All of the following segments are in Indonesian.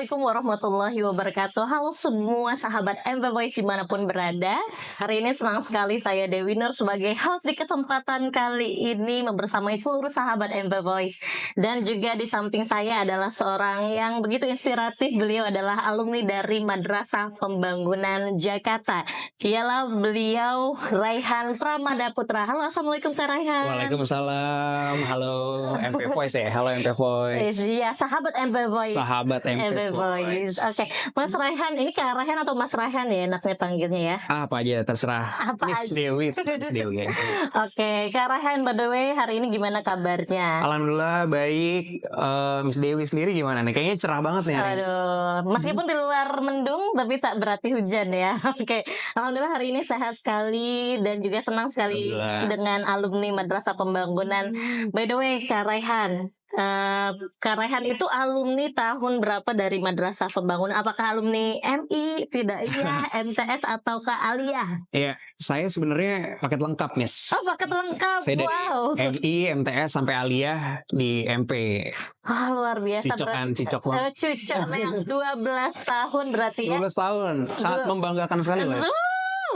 Assalamualaikum warahmatullahi wabarakatuh. Halo semua sahabat MP Voice dimanapun berada. Hari ini senang sekali saya Dewi Nur sebagai host di kesempatan kali ini membersamai seluruh sahabat MP Voice. Dan juga di samping saya adalah seorang yang begitu inspiratif. Beliau adalah alumni dari Madrasah Pembangunan Jakarta. Ialah beliau Raihan Pramada Putra. Halo, assalamualaikum Kak Raihan. Waalaikumsalam. Halo MP Voice ya. Halo MP Voice. Iya, sahabat MP Voice. Sahabat MP Voice. Oke, Mas Raihan, ini Kak Raihan atau Mas Raihan ya enaknya panggilnya ya? Apa aja terserah. Apa Miss aja? Dewi, Miss Dewi ya. Oke, Kak Raihan, by the way hari ini gimana kabarnya? Alhamdulillah baik. Miss Dewi sendiri gimana nih? Kayaknya cerah banget nih hari ini. Aduh, meskipun di luar mendung tapi tak berarti hujan ya. Oke, alhamdulillah hari ini sehat sekali dan juga senang sekali Alhamdulillah. dengan alumni Madrasah Pembangunan. By the way, Kak Raihan, Kak Raihan itu alumni tahun berapa dari Madrasah Pembangunan? Apakah alumni MI, Fidaiyah, MTS atau Kak Aliyah? Iya, saya sebenarnya paket lengkap, Miss. Oh, paket lengkap. Saya dari Wow. MI, MTS sampai Aliyah di MP. Oh, luar biasa. Cocok kan, cocok banget. Cocok yang 12 tahun berarti ya. 12 tahun, sangat membanggakan sekali lah.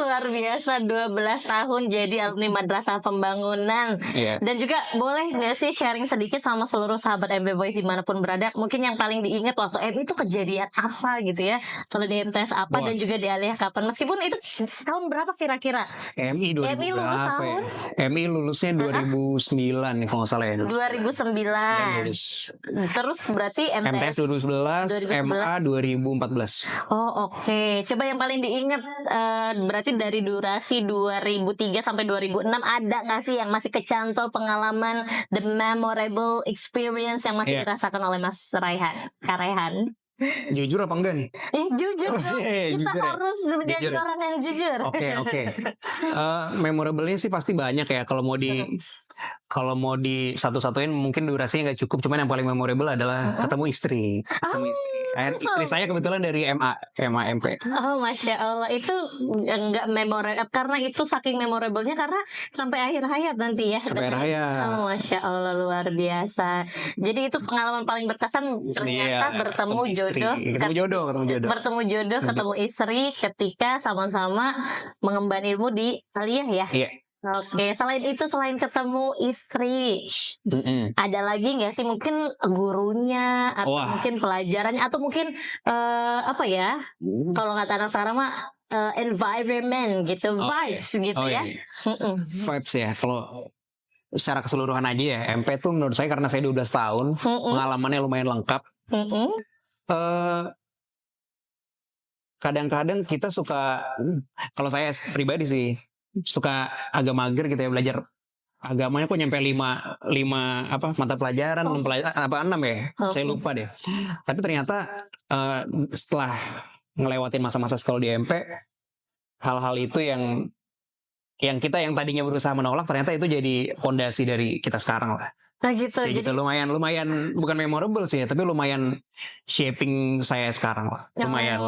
Luar biasa 12 tahun jadi alumni Madrasah Pembangunan. Iya. Dan juga boleh gak sih sharing sedikit sama seluruh sahabat MP Voice dimanapun berada, mungkin yang paling diingat waktu MI itu kejadian apa gitu ya, kalau di MTS apa. Wah. Dan juga di Aliyah kapan, meskipun itu tahun berapa kira-kira? MI 2000 MI lulus berapa tahun? ya? MI lulusnya 2009 nih kalau nggak salah ya. 2009. Lulus. Terus berarti MTS 2011, 2011. MA 2014. Oh, oke. Coba yang paling diingat, berarti dari durasi 2003 sampai 2006 ada nggak sih yang masih kecantol pengalaman, the memorable experience yang masih Iya. dirasakan oleh Mas Raihan, Kak Raihan? Jujur apa enggak nih? Jujur dong, Iya, kita jujur ya. harus menjadi Jujur ya. orang yang jujur. Oke. Memorable-nya sih pasti banyak ya. Kalau mau di satu-satuin mungkin durasinya nggak cukup. Cuman yang paling memorable adalah ketemu istri. Istri saya kebetulan dari MA MP. Oh, Masya Allah, itu enggak memorable karena itu saking memorable-nya karena sampai akhir hayat nanti ya. Sampai akhir hayat. Oh, Masya Allah, luar biasa. Jadi itu pengalaman paling berkesan ternyata bertemu istri. jodoh. Ketemu jodoh. Bertemu jodoh, ketemu istri ketika sama-sama mengemban ilmu di Aliyah ya. Iya. Oke, selain ketemu istri, ada lagi nggak sih mungkin gurunya atau Wah. mungkin pelajarannya atau mungkin apa ya? Kalau kata anak sekarang mah environment gitu, vibes gitu ya. Iya. Vibes ya. Kalau secara keseluruhan aja ya, MP tuh menurut saya karena saya 12 tahun, pengalamannya lumayan lengkap. Kadang-kadang kita suka, kalau saya pribadi sih suka agak mager gitu ya, belajar agamanya kok nyampe 5 mata pelajaran, 6 ya, saya lupa deh. Tapi ternyata setelah ngelewatin masa-masa sekolah di MP, hal-hal itu yang kita yang tadinya berusaha menolak ternyata itu jadi fondasi dari kita sekarang lah. Nah gitu, Kayak gitu lumayan bukan memorable sih ya, tapi lumayan shaping saya sekarang lah. Lumayan.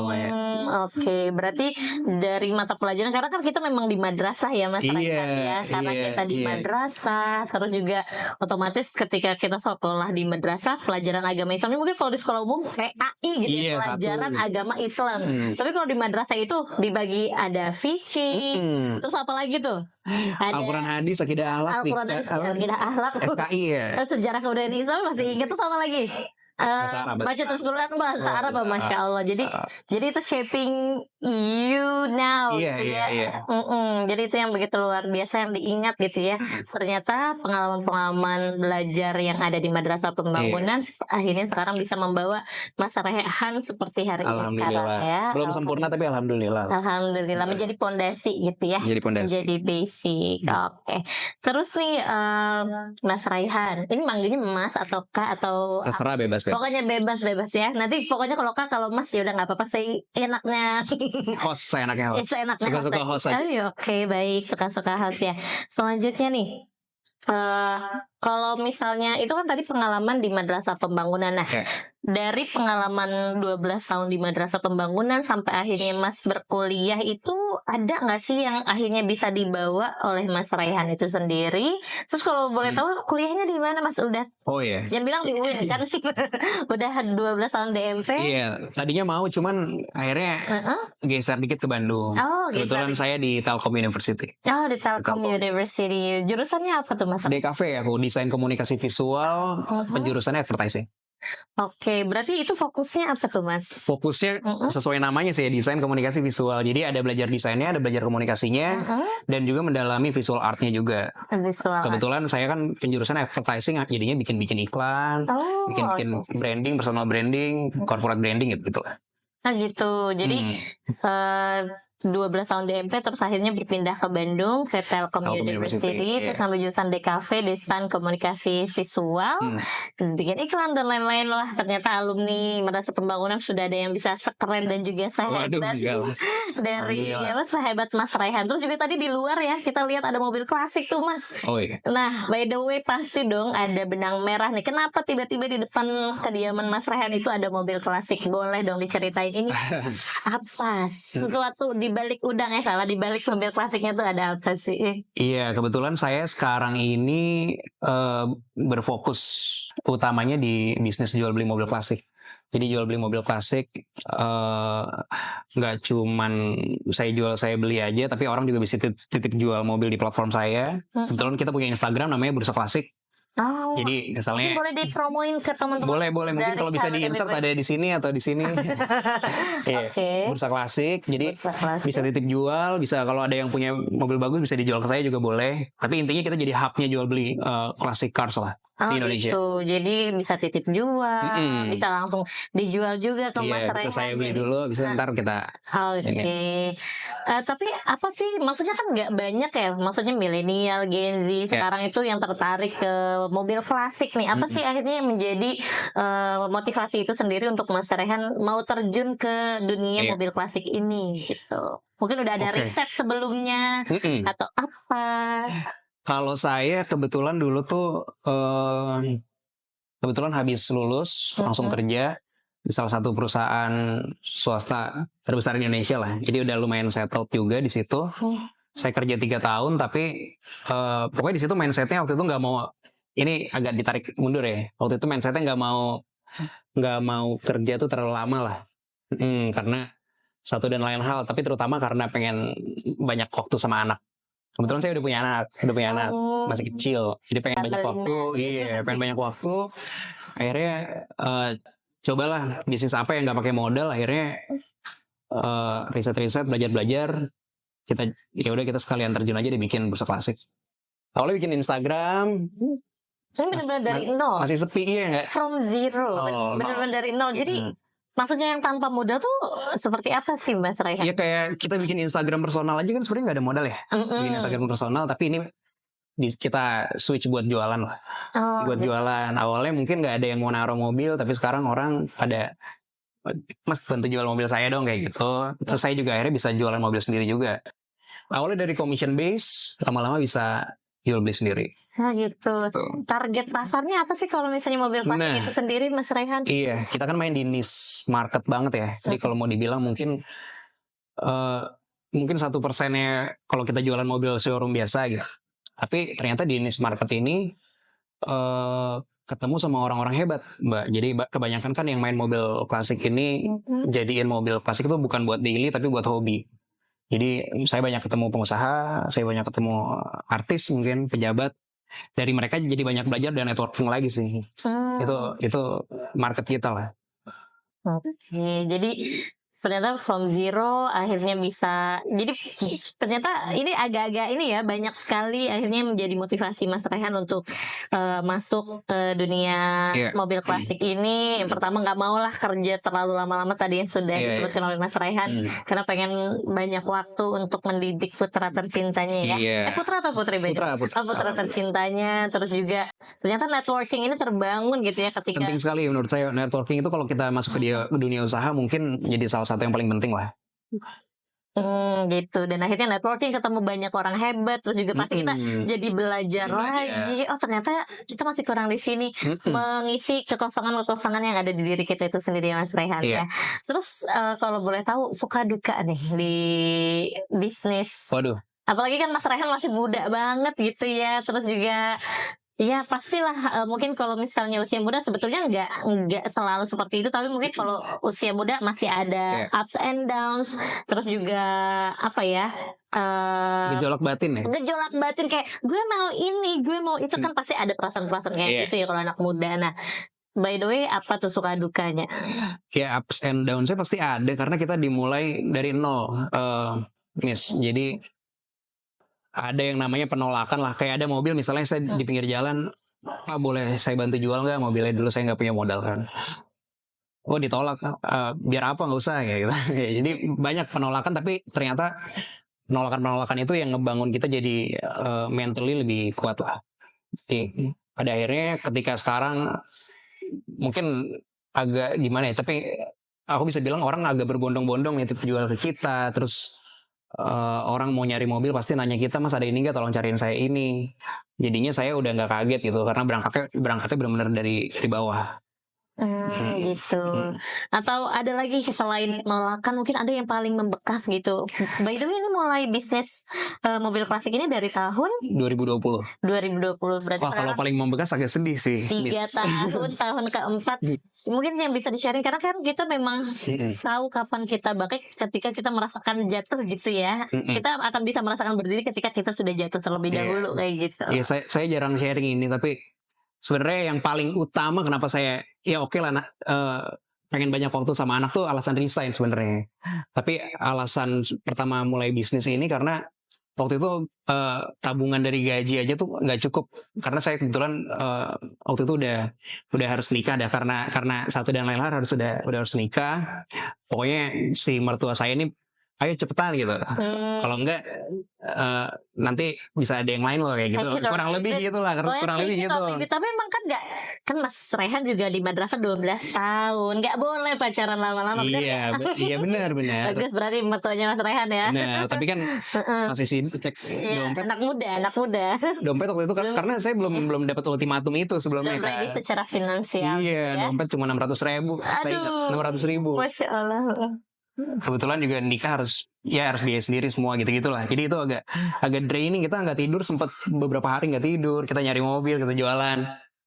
Oke, berarti dari mata pelajaran, karena kan kita memang di madrasah ya Mas Raihan ya. Karena kita di madrasah, terus juga otomatis ketika kita sekolah di madrasah pelajaran agama Islam, mungkin kalau di sekolah umum kayak AI gitu ya, pelajaran agama Islam. Tapi kalau di madrasah itu dibagi ada fikih, terus apa lagi tuh? Ada Al-Quran hadis, akidah akhlak, Al-Quran hadis, akidah akhlak, SKI ya. sejarah kebudayaan Islam masih ingat tuh, sama lagi baca terus Quran bahasa Arab, Masya Allah. Jadi itu shaping you now. Iya. Jadi itu yang begitu luar biasa yang diingat gitu ya. Ternyata pengalaman belajar yang ada di Madrasah Pembangunan akhirnya sekarang bisa membawa Mas Raihan seperti hari ini sekarang ya. Belum sempurna tapi alhamdulillah. Alhamdulillah menjadi pondasi gitu ya. Menjadi basic. Oke. Terus nih Mas Raihan, ini manggilnya Mas atau Kak atau terserah, bebas. Pokoknya bebas ya. Nanti pokoknya kalau Kak, kalau Mas ya udah nggak apa-apa. Saya enaknya host, saya enaknya host. Suka-suka host aja. Oke, baik, suka-suka host ya. Selanjutnya nih, Kalau misalnya itu kan tadi pengalaman di Madrasah Pembangunan. Nah, Ya. dari pengalaman 12 tahun di Madrasah Pembangunan sampai akhirnya Mas berkuliah itu ada nggak sih yang akhirnya bisa dibawa oleh Mas Raihan itu sendiri? Terus kalau boleh tahu kuliahnya di mana Mas? Udah Oh iya. jangan bilang di UIN kan udah 12 tahun DMP. Iya, tadinya mau cuman akhirnya Heeh. geser dikit ke Bandung. Oh, Kebetulan saya di Telkom University. Oh, di Telkom Telkom. University. Jurusannya apa tuh Mas? DKV aku desain komunikasi visual, penjurusannya advertising. Oke, berarti itu fokusnya apa tuh Mas? Fokusnya sesuai namanya sih, desain komunikasi visual. Jadi ada belajar desainnya, ada belajar komunikasinya, dan juga mendalami visual artnya juga. Visual. Kebetulan saya kan penjurusan advertising, jadinya bikin-bikin iklan, Oh, bikin branding, personal branding, corporate branding gitu. nah gitu. Jadi 12 tahun DMP terus akhirnya berpindah ke Bandung ke Telkom Telkom University, University, terus ngambil jurusan DKV desain komunikasi visual, bikin iklan dan lain-lain lah. Ternyata alumni Madrasah Pembangunan sudah ada yang bisa sekeren dan juga sehebat Waduh, enggak lah. dari Alhamdulillah. sehebat Mas Raihan. Terus juga tadi di luar ya kita lihat ada mobil klasik tuh Mas. Oh iya. Nah, by the way pasti dong ada benang merah nih. Kenapa tiba-tiba di depan kediaman Mas Raihan itu ada mobil klasik? Boleh dong diceritain ini apa? Sesuatu di balik udang kalau di balik mobil klasiknya tuh ada apa sih? Iya, kebetulan saya sekarang ini berfokus utamanya di bisnis jual beli mobil klasik. Jadi jual beli mobil klasik nggak cuman saya beli aja, tapi orang juga bisa titip jual mobil di platform saya. Kebetulan kita punya Instagram namanya Bursa Klasik. Oh, Jadi mungkin misalnya boleh dipromoin ke teman-teman. boleh mungkin dari kalau bisa sahabat di-insert MBB. ada di sini atau di sini. Iya. Oke. Bursa Klasik. Jadi Bursa Klasik. bisa titip jual, bisa kalau ada yang punya mobil bagus bisa dijual ke saya juga boleh. Tapi intinya kita jadi hubnya jual beli classic cars lah di Indonesia. Gitu. Jadi bisa titip jual, bisa langsung dijual juga ke Mas Iya, bisa Raihan. saya beli dulu, bisa ntar kita. Oke. Tapi apa sih maksudnya kan nggak banyak ya, maksudnya milenial, Gen Z sekarang itu yang tertarik ke mobil klasik nih. Apa sih akhirnya yang menjadi motivasi itu sendiri untuk Mas Raihan mau terjun ke dunia mobil klasik ini gitu? Mungkin udah ada riset sebelumnya atau apa? Kalau saya kebetulan dulu tuh kebetulan habis lulus langsung kerja di salah satu perusahaan swasta terbesar di Indonesia lah. Jadi udah lumayan settled juga di situ. Saya kerja 3 tahun, tapi pokoknya di situ mindsetnya waktu itu nggak mau. Ini agak ditarik mundur ya. Waktu itu mindsetnya nggak mau kerja tuh terlalu lama lah. Karena satu dan lain hal, tapi terutama karena pengen banyak waktu sama anak. Kebetulan saya udah punya anak, masih kecil, jadi pengen banyak waktu, pengen banyak waktu. Akhirnya cobalah bisnis apa yang nggak pakai modal. Akhirnya riset, belajar. Kita sekalian terjun aja dibikin Bursa Klasik. Awalnya bikin Instagram. Ini benar-benar dari nol. Masih sepi nggak? From zero, benar-benar dari nol. Jadi maksudnya yang tanpa modal tuh seperti apa sih Mas Raihan? Iya kayak kita bikin Instagram personal aja kan sebenarnya nggak ada modal ya. Bikin Instagram personal, tapi ini kita switch buat jualan lah. Buat jualan. Awalnya mungkin nggak ada yang mau naruh mobil, tapi sekarang orang pada, Mas bantu jual mobil saya dong kayak gitu. Terus saya juga akhirnya bisa jualan mobil sendiri juga. Awalnya dari commission base, lama-lama bisa jual beli sendiri. Nah gitu. Target pasarnya apa sih kalau misalnya mobil klasik itu sendiri Mas Raihan? Iya, kita kan main di niche market banget ya. Jadi kalau mau dibilang mungkin 1%-nya kalau kita jualan mobil showroom biasa gitu. Tapi ternyata di niche market ini ketemu sama orang-orang hebat, Mbak. Jadi kebanyakan kan yang main mobil klasik ini jadiin mobil klasik itu bukan buat daily tapi buat hobi. Jadi saya banyak ketemu pengusaha, saya banyak ketemu artis mungkin, pejabat. Dari mereka jadi banyak belajar dan networking lagi sih. Itu market kita lah. Oke, jadi ternyata from zero akhirnya bisa. Jadi ternyata ini agak-agak ini ya, banyak sekali akhirnya menjadi motivasi Mas Raihan untuk masuk ke dunia mobil klasik ini. Yang pertama nggak mau lah kerja terlalu lama-lama tadi yang sudah disebutkan oleh Mas Raihan, karena pengen banyak waktu untuk mendidik putra tercintanya ya. Putra atau putri? Putra tercintanya. Terus juga ternyata networking ini terbangun gitu ya ketika. Penting sekali menurut saya networking itu kalau kita masuk ke dunia usaha mungkin jadi salah satu yang paling penting lah. Gitu. Dan akhirnya networking, ketemu banyak orang hebat, terus juga pasti kita jadi belajar lagi. Oh ternyata kita masih kurang di sini, mengisi kekosongan-kekosongan yang ada di diri kita itu sendiri, Mas Rehan ya. Terus kalau boleh tahu suka duka nih di bisnis. Waduh. Apalagi kan Mas Rehan masih muda banget gitu ya. Terus juga ya pastilah mungkin kalau misalnya usia muda sebetulnya nggak selalu seperti itu, tapi mungkin kalau usia muda masih ada ups and downs, terus juga apa ya, Gejolak batin ya. gejolak batin kayak gue mau ini, gue mau itu, kan pasti ada perasaan-perasaan kayak gitu ya kalau anak muda. Nah, by the way, apa tuh suka dukanya? Ya ups and downs saya pasti ada karena kita dimulai dari nol, Miss. Jadi ada yang namanya penolakan lah, kayak ada mobil misalnya saya di pinggir jalan, Pak boleh saya bantu jual nggak mobilnya, dulu saya nggak punya modal kan. Oh ditolak, biar apa, nggak usah kayak gitu. Jadi banyak penolakan, tapi ternyata penolakan itu yang ngebangun kita jadi mentally lebih kuat lah. Jadi pada akhirnya ketika sekarang mungkin agak gimana ya, tapi aku bisa bilang orang agak berbondong-bondong nitip jual ke kita, terus orang mau nyari mobil pasti nanya kita, Mas ada ini nggak, tolong cariin saya ini. Jadinya saya udah nggak kaget gitu karena berangkatnya benar-benar dari bawah. Gitu. Atau ada lagi selain penolakan, mungkin ada yang paling membekas gitu. By the way, ini mulai bisnis mobil klasik ini dari tahun 2020. Berarti Wah, kalau paling membekas agak sedih sih. 3 tahun keempat. Mungkin yang bisa di-sharing karena kan kita memang tahu kapan kita bangkit ketika kita merasakan jatuh gitu ya. Kita akan bisa merasakan berdiri ketika kita sudah jatuh terlebih dahulu kayak gitu. Iya, saya jarang sharing ini, tapi sebenarnya yang paling utama kenapa saya oke lah pengen banyak waktu sama anak tuh alasan resign sebenarnya. Tapi alasan pertama mulai bisnis ini karena waktu itu tabungan dari gaji aja tuh nggak cukup, karena saya kebetulan waktu itu udah harus nikah dah, karena satu dan lain hal udah harus nikah. Pokoknya si mertua saya ini ayo cepetan gitu. Kalau enggak nanti bisa ada yang lain loh kayak gitu. Kurang lebih gitu lah, kurang lebih gitu. Tapi emang kan enggak, kan Mas Rehan juga di madrasah 12 tahun. Enggak boleh pacaran lama-lama. Iya benar. Bagus, berarti mertuanya Mas Rehan ya. Benar, tapi kan masih sih cek dompet. Anak muda. Dompet waktu itu kan karena saya belum dapat ultimatum itu sebelumnya kan. Secara finansial. Iya, dompet cuma 600.000. Saya ingat 600.000. Masya Allah. Kebetulan juga nikah harus biaya sendiri semua gitu-gitulah. Jadi itu agak draining, kita nggak tidur, sempat beberapa hari nggak tidur, kita nyari mobil, kita jualan.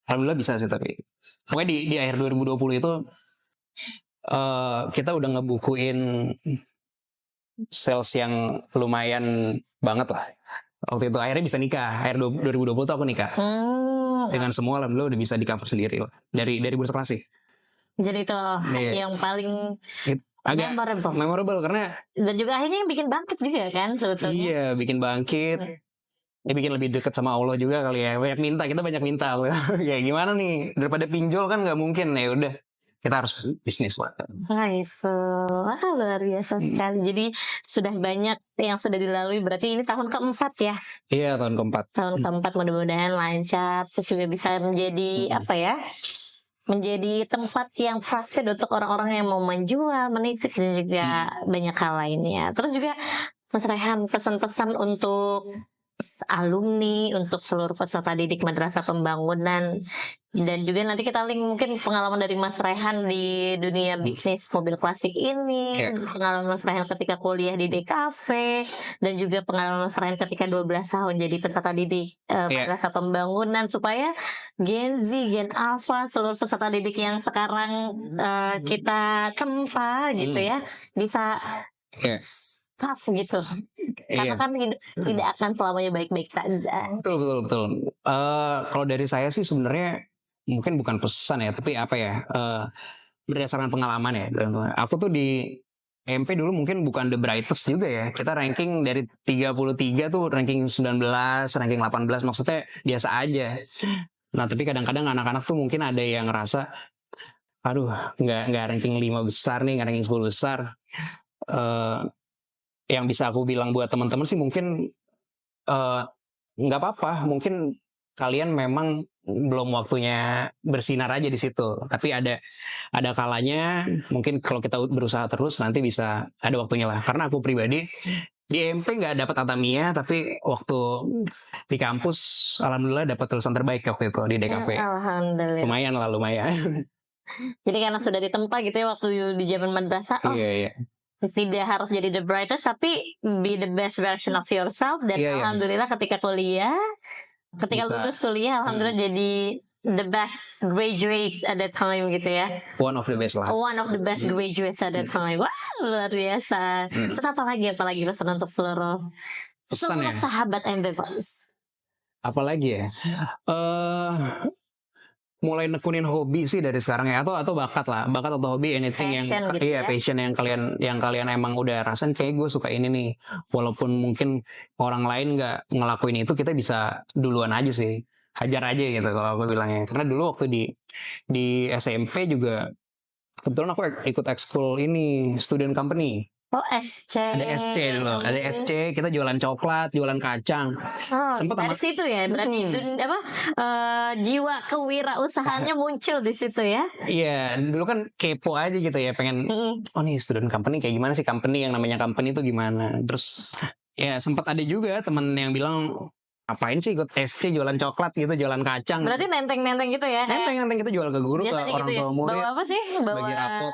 Alhamdulillah bisa sih, tapi pokoknya di akhir 2020 itu kita udah ngebukuin sales yang lumayan banget lah. Waktu itu akhirnya bisa nikah, akhir 2020 tuh aku nikah. Dengan semua alhamdulillah udah bisa di cover sendiri lah dari bursa klasik. Jadi itu yang paling agak memorable karena dan juga akhirnya yang bikin bangkit juga kan sebetulnya. Iya, bikin bangkit. Bikin lebih dekat sama Allah juga kali ya. Kita banyak minta. Ya gimana nih, daripada pinjol kan nggak mungkin, ya udah kita harus bisnis lah. Luar biasa sekali. Jadi sudah banyak yang sudah dilalui, berarti ini tahun keempat ya. Iya, tahun keempat. Mudah-mudahan lancar, terus juga bisa menjadi menjadi tempat yang trusted untuk orang-orang yang mau menjual, menitip, dan juga banyak hal lainnya. Terus juga Mas Rehan, pesan-pesan untuk alumni, untuk seluruh peserta didik Madrasah Pembangunan, dan juga nanti kita link mungkin pengalaman dari Mas Rehan di dunia bisnis mobil klasik ini, pengalaman Mas Rehan ketika kuliah di DKV, dan juga pengalaman Mas Rehan ketika 12 tahun jadi peserta didik Madrasah Pembangunan, supaya Gen Z, Gen Alpha, seluruh peserta didik yang sekarang kita tempa gitu ya, bisa tough gitu. Karena kan tidak akan selamanya baik-baik saja. Betul. Kalau dari saya sih sebenarnya mungkin bukan pesan ya, tapi apa ya, berdasarkan pengalaman ya. Aku tuh di MP dulu mungkin bukan the brightest juga ya. Kita ranking dari 33 tuh ranking 19, ranking 18, maksudnya biasa aja. Nah tapi kadang-kadang anak-anak tuh mungkin ada yang ngerasa, aduh nggak ranking 5 besar nih, nggak ranking 10 besar. Yang bisa aku bilang buat teman-teman sih mungkin nggak apa-apa, mungkin kalian memang belum waktunya bersinar aja di situ. Tapi ada kalanya mungkin kalau kita berusaha terus nanti bisa ada waktunya lah. Karena aku pribadi di MP nggak dapat Atamia, tapi waktu di kampus alhamdulillah dapat tulisan terbaik waktu itu di DKV. Alhamdulillah. Lumayan. Jadi karena sudah ditempa gitu ya waktu di zaman madrasah. Iya. Tidak harus jadi the brightest, tapi be the best version of yourself. Dan alhamdulillah ketika lulus kuliah, alhamdulillah jadi the best graduates at that time gitu ya. One of the best graduates at that time. Wah, luar biasa. Terus apa lagi pesan untuk seluruh sahabat MB Voice? Apalagi ya? Mulai nekunin hobi sih dari sekarang ya, atau bakat atau hobi, anything passion yang passion yang kalian emang udah rasain kayak gue suka ini nih, walaupun mungkin orang lain nggak ngelakuin itu, kita bisa duluan aja sih, hajar aja gitu kalau aku bilangnya. Karena dulu waktu di SMP juga kebetulan aku ikut ekskul ini, student company. Oh, SC. Ada SC dulu, ada SC, kita jualan coklat, jualan kacang. Sempet dari situ ya, berarti jiwa kewirausahaannya muncul di situ ya. Iya, dulu kan kepo aja gitu ya, pengen nih student company kayak gimana sih, company yang namanya company itu gimana. Terus ya sempat ada juga temen yang bilang, apain sih ikut SC jualan coklat gitu, jualan kacang. Berarti nenteng gitu ya? Nenteng kita jual ke guru, ke orang tua murid. Bawa apa sih? Bagi rapot.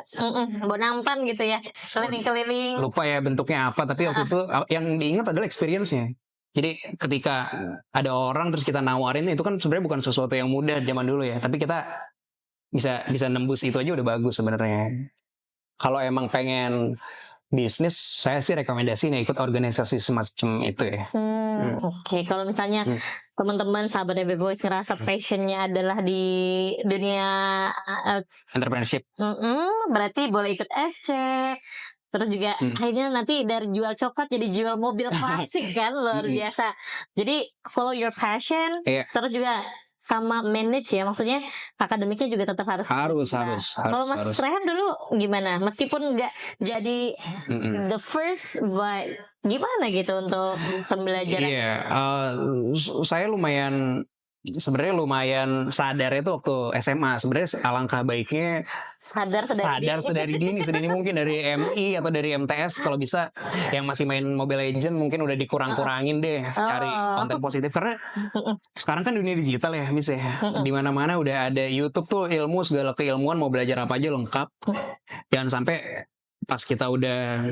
Bawa nampan gitu ya, keliling-keliling. Lupa ya bentuknya apa, tapi waktu itu yang diingat adalah experience-nya. Jadi ketika ada orang terus kita nawarin, itu kan sebenarnya bukan sesuatu yang mudah zaman dulu ya, tapi kita bisa nembus itu aja udah bagus sebenarnya. Kalau emang pengen bisnis, saya sih rekomendasi ikut organisasi semacam itu ya. Oke. Kalau misalnya teman-teman sahabat MB Voice ngerasa passionnya adalah di dunia entrepreneurship, berarti boleh ikut SC. Terus juga akhirnya nanti dari jual coklat jadi jual mobil klasik kan, luar biasa. Jadi follow your passion, terus juga sama manage ya, maksudnya akademiknya juga tetap harus. Kalau Mas Rehan dulu gimana? Meskipun nggak jadi the first, but gimana gitu untuk pembelajaran? Iya, saya lumayan sadar itu waktu SMA. Sebenarnya alangkah baiknya sadar sedari dini mungkin dari MI atau dari MTS kalau bisa, yang masih main Mobile Legends mungkin udah dikurang-kurangin deh, cari konten positif, karena sekarang kan dunia digital ya Miss ya, di mana-mana udah ada YouTube tuh, ilmu segala keilmuan, mau belajar apa aja lengkap. Jangan sampai pas kita udah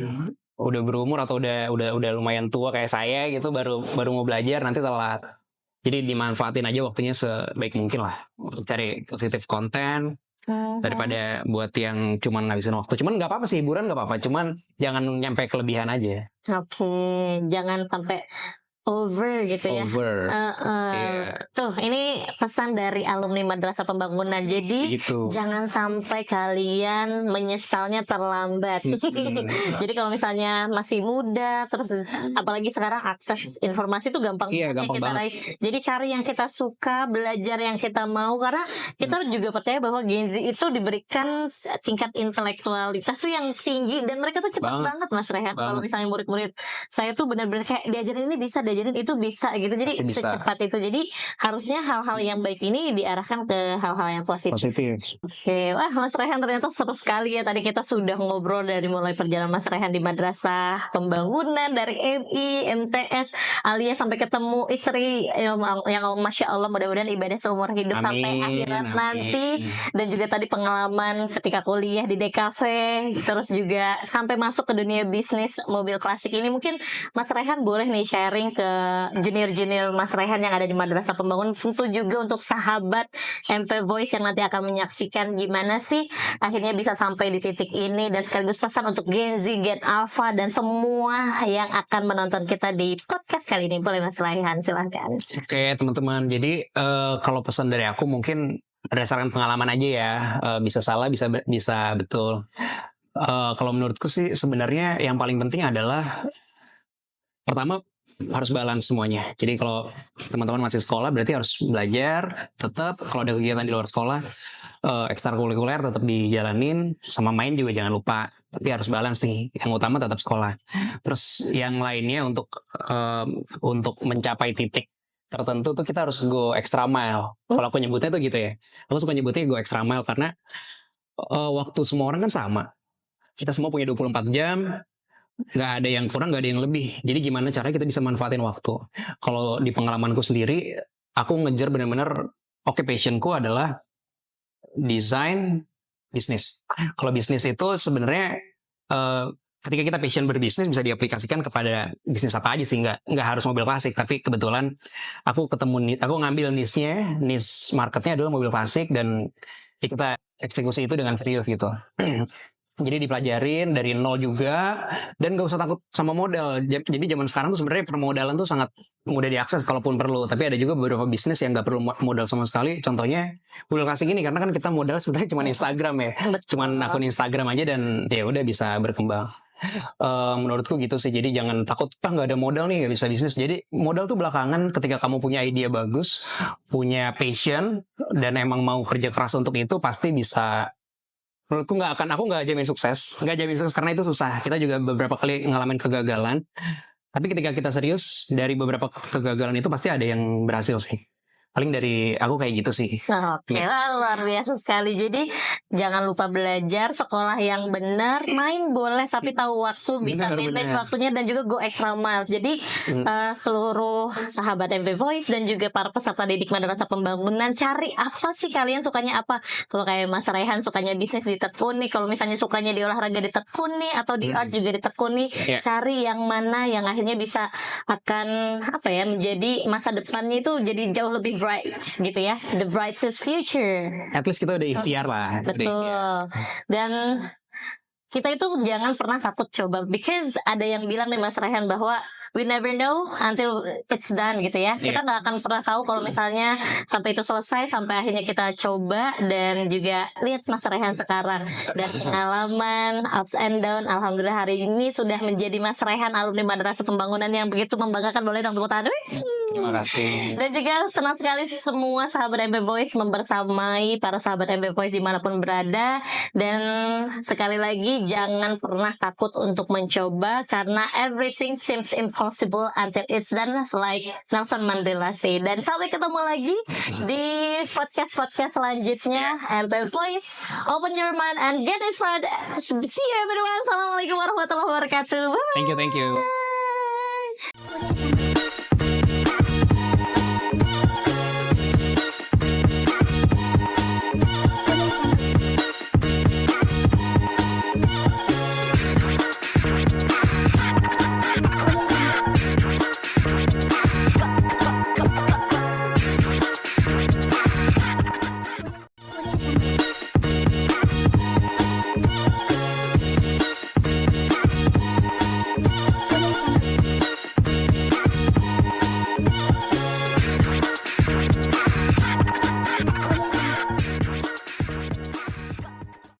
berumur atau udah lumayan tua kayak saya gitu, baru mau belajar, nanti telat. Jadi dimanfaatin aja waktunya sebaik mungkin lah untuk cari positif konten, daripada buat yang cuman ngabisin waktu. Cuman nggak apa-apa sih, hiburan nggak apa-apa, cuman jangan nyampe kelebihan aja. Oke, jangan sampai over gitu ya. Tuh, ini pesan dari alumni Madrasah Pembangunan. Jadi jangan sampai kalian menyesalnya terlambat. Jadi kalau misalnya masih muda, terus apalagi sekarang akses informasi tuh gampang banget. Jadi cari yang kita suka, belajar yang kita mau, karena kita juga percaya bahwa Gen Z itu diberikan tingkat intelektualitas tuh yang tinggi, dan mereka tuh cepat banget Mas Rehan. Kalau misalnya murid-murid saya tuh benar-benar kayak diajarin ini bisa, diajarin itu bisa gitu. Jadi secepat itu. Jadi harusnya hal-hal yang baik ini diarahkan ke hal-hal yang positif. Oke, wah Mas Rehan ternyata seru sekali ya. Tadi kita sudah ngobrol dari mulai perjalanan Mas Rehan di Madrasah Pembangunan, dari MI, MTS, alias sampai ketemu istri yang Masya Allah, mudah-mudahan ibadah seumur hidup sampai akhirat nanti. Dan juga tadi pengalaman ketika kuliah di DKV, terus juga sampai masuk ke dunia bisnis mobil klasik ini. Mungkin Mas Rehan boleh nih sharing ke junior Mas Rehan yang ada di Madrasah Pembangunan, tentu juga untuk sahabat MP Voice yang nanti akan menyaksikan gimana sih akhirnya bisa sampai di titik ini, dan sekaligus pesan untuk Gen Z, Gen Alpha, dan semua yang akan menonton kita di podcast kali ini. Boleh Mas Rehan, silahkan. Oke teman-teman, jadi kalau pesan dari aku mungkin berdasarkan pengalaman aja ya, bisa salah bisa betul. Kalau menurutku sih sebenarnya yang paling penting adalah pertama harus balance semuanya. Jadi kalau teman-teman masih sekolah berarti harus belajar tetap. Kalau ada kegiatan di luar sekolah, ekstrakurikuler tetap dijalanin, sama main juga jangan lupa. Tapi harus balance nih. Yang utama tetap sekolah. Terus yang lainnya untuk mencapai titik tertentu tuh kita harus go extra mile. Kalau aku nyebutnya tuh gitu ya. Aku suka nyebutnya go extra mile karena waktu semua orang kan sama. Kita semua punya 24 jam, nggak ada yang kurang, nggak ada yang lebih. Jadi gimana caranya kita bisa manfaatin waktu? Kalau di pengalamanku sendiri, aku ngejar benar-benar, oke, passionku adalah desain bisnis. Kalau bisnis itu sebenarnya ketika kita passion berbisnis bisa diaplikasikan kepada bisnis apa aja sih, nggak harus mobil klasik. Tapi kebetulan aku ngambil niche marketnya adalah mobil klasik, dan kita eksekusi itu dengan serius gitu. Jadi dipelajarin dari nol juga, dan gak usah takut sama modal. Jadi zaman sekarang tuh sebenarnya permodalan tuh sangat mudah diakses kalaupun perlu. Tapi ada juga beberapa bisnis yang gak perlu modal sama sekali. Contohnya mobil klasik ini, karena kan kita modal sebenarnya cuma Instagram ya, cuma akun Instagram aja, dan ya udah bisa berkembang. Menurutku gitu sih. Jadi jangan takut, nggak ada modal nih, nggak bisa bisnis. Jadi modal tuh belakangan, ketika kamu punya ide bagus, punya passion, dan emang mau kerja keras untuk itu, pasti bisa. Menurutku aku nggak jamin sukses karena itu susah. Kita juga beberapa kali ngalamin kegagalan. Tapi ketika kita serius, dari beberapa kegagalan itu pasti ada yang berhasil sih. Paling dari aku kayak gitu sih. Oke lah, luar biasa sekali. Jadi jangan lupa belajar, sekolah yang benar, main boleh tapi tahu waktu, bisa manage waktunya, dan juga go extra mile. Jadi seluruh sahabat MV Voice dan juga para peserta didik Madrasah Pembangunan, cari apa sih kalian sukanya apa. Kalau kayak Mas Raihan sukanya bisnis, ditekuni. Kalau misalnya sukanya di olahraga, ditekuni. Atau di art juga ditekuni. Cari yang mana yang akhirnya bisa akan menjadi masa depannya itu jadi jauh lebih bright gitu ya, the brightest future. At least kita udah ikhtiar lah. Betul. Dan kita itu jangan pernah takut coba, because ada yang bilang nih Mas Raihan bahwa we never know until it's done gitu ya. Kita nggak akan pernah tahu kalau misalnya sampai itu selesai, sampai akhirnya kita coba. Dan juga lihat Mas Raihan sekarang, dan pengalaman ups and down, alhamdulillah hari ini sudah menjadi Mas Raihan alumni Madrasah Pembangunan yang begitu membanggakan. Boleh dong tepuk tangan. Terima kasih. Dan juga senang sekali semua sahabat MV Voice membersamai para sahabat MV Voice dimanapun berada. Dan sekali lagi, jangan pernah takut untuk mencoba, karena everything seems impossible until it's done, like Nelson Mandela say. Dan sampai ketemu lagi di podcast selanjutnya MV Voice. Open your mind and get inspired. See you everyone. Assalamualaikum warahmatullahi wabarakatuh. Bye. Thank you.